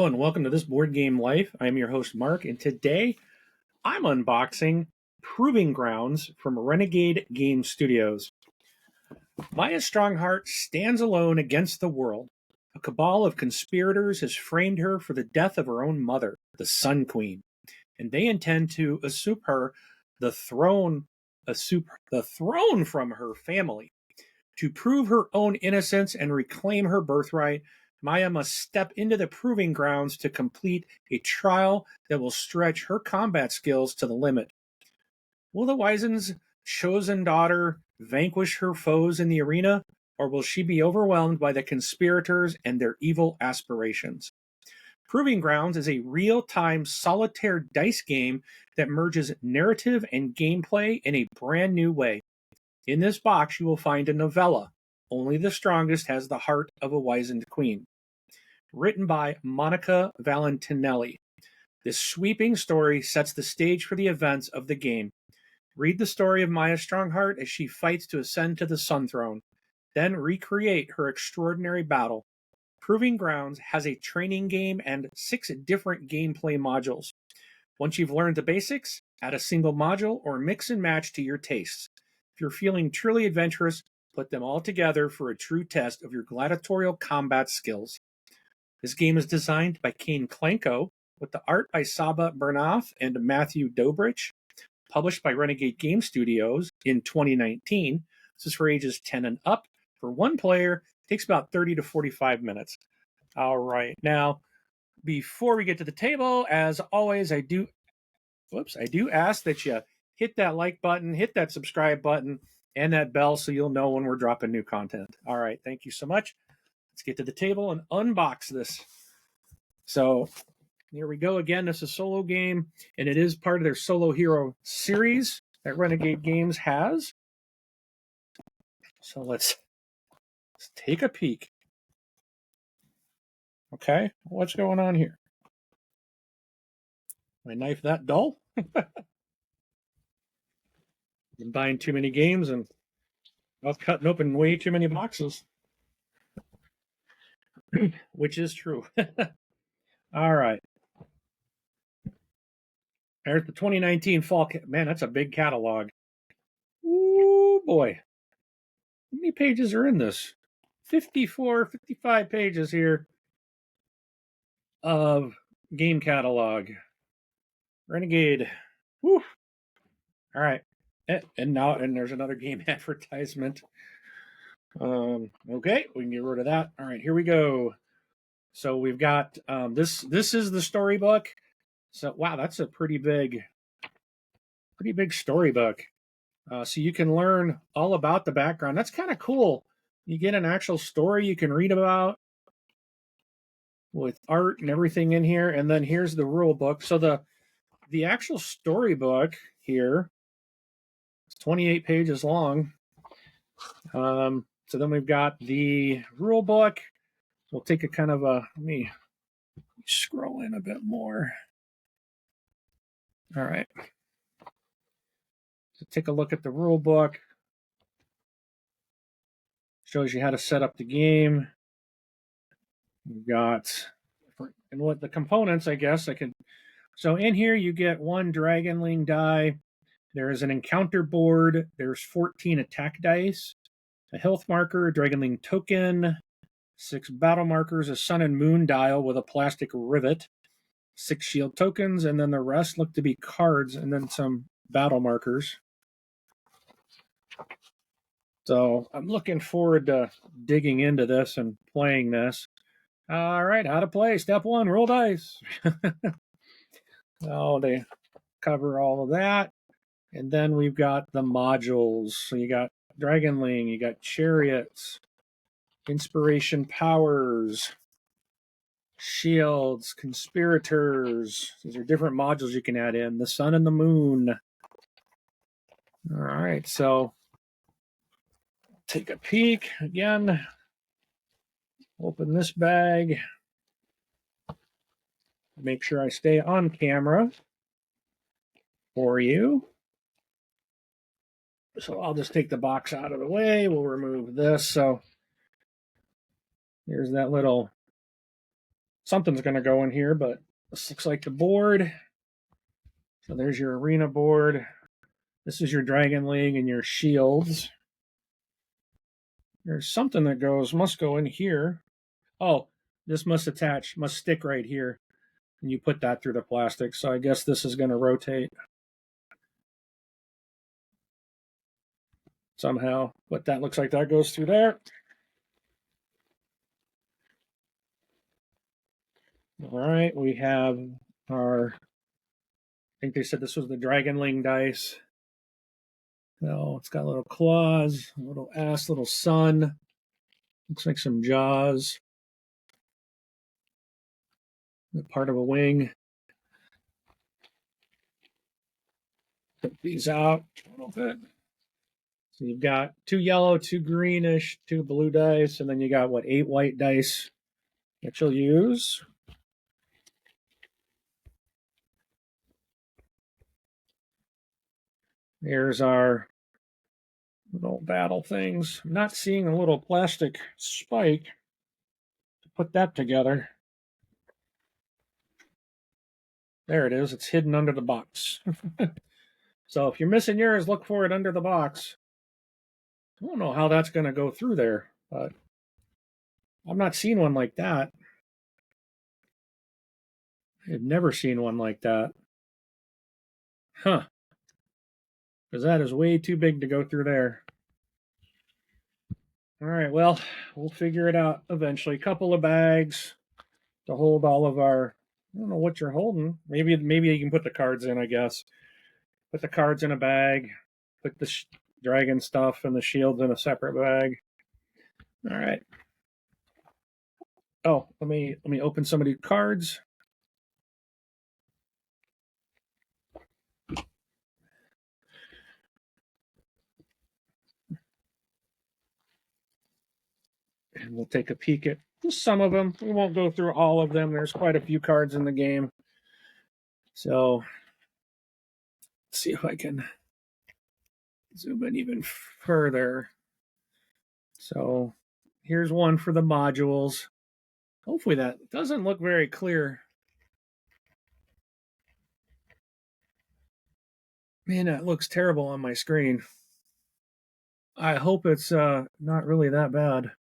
Hello and welcome to This Board Game Life. I'm your host Mark, and today I'm unboxing Proving Grounds from Renegade Game Studios. Maya Strongheart stands alone against the world. A cabal of conspirators has framed her for the death of her own mother, the Sun Queen, and they intend to usurp the throne from her family. To prove her own innocence and reclaim her birthright, Maya must step into the proving grounds to complete a trial that will stretch her combat skills to the limit. Will the Wizen's chosen daughter vanquish her foes in the arena, or will she be overwhelmed by the conspirators and their evil aspirations? Proving Grounds is a real-time solitaire dice game that merges narrative and gameplay in a brand new way. In this box, you will find a novella, Only the Strongest Has the Heart of a Wizened Queen, written by Monica Valentinelli. This sweeping story sets the stage for the events of the game. Read the story of Maya Strongheart as she fights to ascend to the Sun Throne, then recreate her extraordinary battle. Proving Grounds has a training game and 6 different gameplay modules. Once you've learned the basics, add a single module or mix and match to your tastes. If you're feeling truly adventurous, put them all together for a true test of your gladiatorial combat skills. This game is designed by Kane Klenko, with the art by Saba Bernath and Matthew Dobrich, published by Renegade Game Studios in 2019. This is for ages 10 and up. For one player, it takes about 30 to 45 minutes. All right, now, before we get to the table, as always, I do ask that you hit that like button, hit that subscribe button, and that bell so you'll know when we're dropping new content. All right, thank you so much. Let's get to the table and unbox this. So here we go again. This is a solo game, and it is part of their Solo Hero series that Renegade Games has. So let's take a peek. Okay, what's going on here? My knife that dull? Been buying too many games and I've cutting open way too many boxes. Which is true. All right. There's the 2019 fall. Man, that's a big catalog. Ooh, boy. How many pages are in this? 54, 55 pages here of game catalog. Renegade. Woo. All right. And there's another game advertisement. Okay, we can get rid of that. All right, here we go. So we've got this is the storybook. So wow, that's a pretty big storybook. So you can learn all about the background. That's kind of cool. You get an actual story you can read about with art and everything in here. And then here's the rule book. So the actual storybook here is 28 pages long. So then we've got the rule book. We'll take a kind of a, let me scroll in a bit more. All right. So take a look at the rule book. Shows you how to set up the game. We've got, and what the components, I guess I can. So in here you get 1 Dragonling die. There is an encounter board. There's 14 attack dice, a health marker, a Dragonling token, 6 battle markers, a sun and moon dial with a plastic rivet, 6 shield tokens, and then the rest look to be cards and then some battle markers. So I'm looking forward to digging into this and playing this. All right, how to play. Step 1, roll dice. Oh, they cover all of that. And then we've got the modules. So you got Dragonling, you got Chariots, Inspiration Powers, Shields, Conspirators. These are different modules you can add in. The Sun and the Moon. All right, so take a peek again. Open this bag. Make sure I stay on camera for you. So I'll just take the box out of the way. We'll remove this. So here's that little something's going to go in here, but this looks like the board. So there's your arena board. This is your Dragon League and your shields. There's something that must go in here. Oh, this must stick right here. And you put that through the plastic. So I guess this is going to rotate somehow. But that looks like that goes through there. All right, we have our, I think they said this was the Dragonling dice. So it's got little claws, a little ass, little sun. Looks like some jaws. Part of a wing. Put these out a little bit. So you've got 2 yellow, 2 greenish, 2 blue dice, and then you got, 8 white dice that you'll use. Here's our little battle things. I'm not seeing a little plastic spike to put that together. There it is. It's hidden under the box. So if you're missing yours, look for it under the box. I don't know how that's going to go through there, but I've not seen one like that. I've never seen one like that. Huh. Because that is way too big to go through there. All right, well, we'll figure it out eventually. Couple of bags to hold all of our, I don't know what you're holding. Maybe you can put the cards in, I guess. Put the cards in a bag. Put the dragon stuff and the shields in a separate bag. All right. Oh, let me open some of these cards. And we'll take a peek at some of them. We won't go through all of them. There's quite a few cards in the game. So let's see if I can zoom in even further. So here's one for the modules. Hopefully that doesn't look very clear. Man, that looks terrible on my screen. I hope it's not really that bad.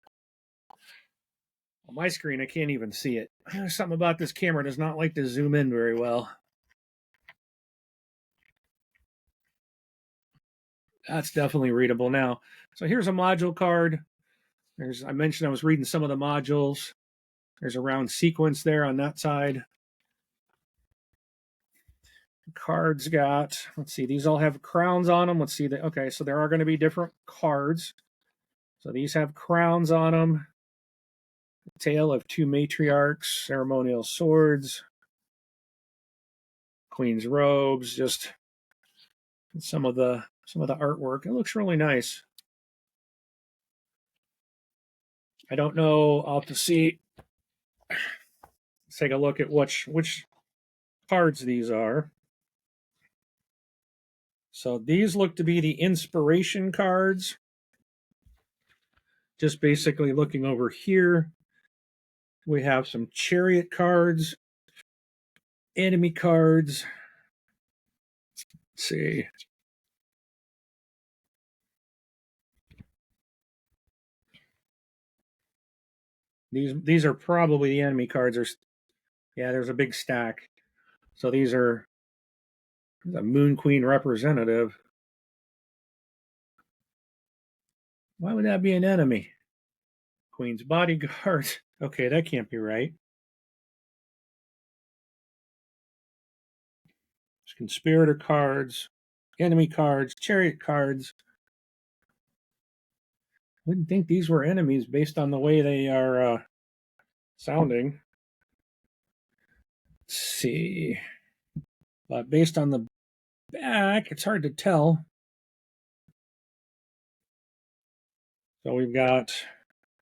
On my screen, I can't even see it. There's something about this camera does not like to zoom in very well. That's definitely readable now. So here's a module card. I mentioned I was reading some of the modules. There's a round sequence there on that side. The cards got, let's see, these all have crowns on them. Let's see that. Okay, so there are going to be different cards. So these have crowns on them. The tale of 2 matriarchs, ceremonial swords, queen's robes, just some of the artwork. It looks really nice. I don't know. I'll have to see. Let's take a look at which cards these are. So these look to be the inspiration cards. Just basically looking over here, we have some chariot cards, enemy cards. Let's see. These are probably the enemy cards. Yeah, there's a big stack. So these are the Moon Queen representative. Why would that be an enemy? Queen's bodyguard. Okay, that can't be right. There's conspirator cards, enemy cards, chariot cards. Wouldn't think these were enemies based on the way they are sounding. Let's see. But based on the back, it's hard to tell. So we've got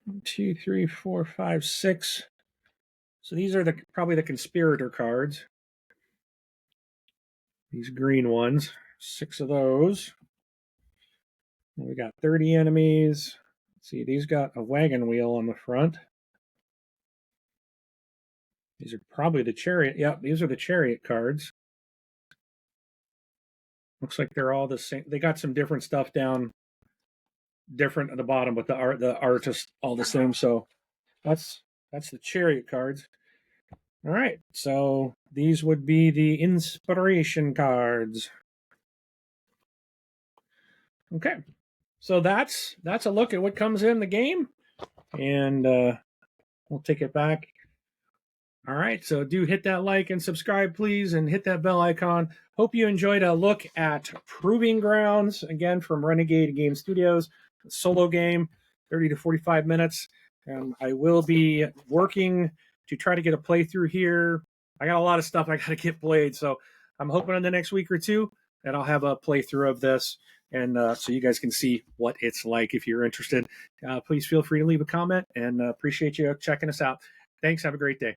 1, 2, 3, 4, 5, 6. So these are probably the conspirator cards. These green ones, 6 of those. And we got 30 enemies. Let's see, these got a wagon wheel on the front. These are probably the Chariot. Yep, these are the Chariot cards. Looks like they're all the same. They got some different stuff down, different at the bottom, but the art is all the same. So that's the Chariot cards. All right, so these would be the inspiration cards. Okay, so that's a look at what comes in the game, and we'll take it back. All right, so do hit that like and subscribe, please, and hit that bell icon. Hope you enjoyed a look at Proving Grounds, again, from Renegade Game Studios. A solo game, 30 to 45 minutes. I will be working to try to get a playthrough here. I got a lot of stuff I got to get played, so I'm hoping in the next week or two that I'll have a playthrough of this, and so you guys can see what it's like if you're interested. Please feel free to leave a comment, and appreciate you checking us out. Thanks. Have a great day.